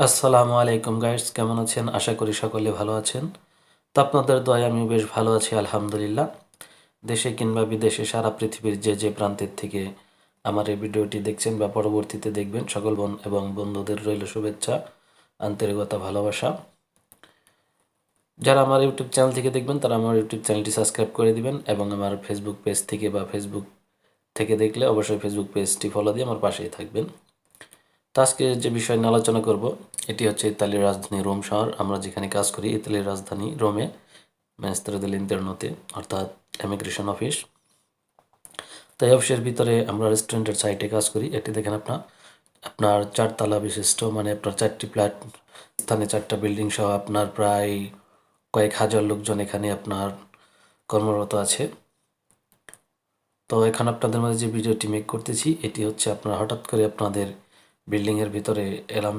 আসসালামু আলাইকুম গাইস, কেমন আছেন? আশা করি সকলে ভালো আছেন। তো আপনাদের দয়ায় আমি বেশ ভালো আছি আলহামদুলিল্লাহ। দেশে কিংবা বিদেশে সারা পৃথিবীর যে প্রান্তের থেকে আমার এই ভিডিওটি দেখছেন বা পরবর্তীতে দেখবেন, সকল বোন এবং বন্ধুদের রইল শুভেচ্ছা, আন্তরিকতা, ভালোবাসা। যারা আমার ইউটিউব চ্যানেল থেকে দেখবেন তারা আমার ইউটিউব চ্যানেলটি সাবস্ক্রাইব করে দিবেন এবং আমার ফেসবুক পেজ থেকে বা ফেসবুক থেকে দেখলে অবশ্যই ফেসবুক পেজটি ফলো দিয়ে আমার পাশেই থাকবেন। তো আজকে যে বিষয় নিয়ে আলোচনা করব এটি হচ্ছে ইতালির রাজধানী রোম শহর। আমরা যেখানে কাজ করি ইতালির রাজধানী রোমে, ম্যানেস্তারা দেল'Internoতে, অর্থাৎ ইমিগ্রেশন অফিস। তো এই অফিসের ভিতরে আমরা রেস্টুরেন্টের সাইটে কাজ করি। এটি দেখেন আপনার 4 তলা বিশিষ্ট, মানে আপনার 4টি ফ্ল্যাট, স্থানে 4টা বিল্ডিং সহ আপনার প্রায় কয়েক হাজার লোকজন এখানে আপনার কর্মরত আছে। তো এখন আপনাদের মাঝে যে ভিডিওটি মেক করতেছি এটি হচ্ছে আপনার হঠাৎ করে আপনাদের বিল্ডিংয়ের ভিতরে এলাম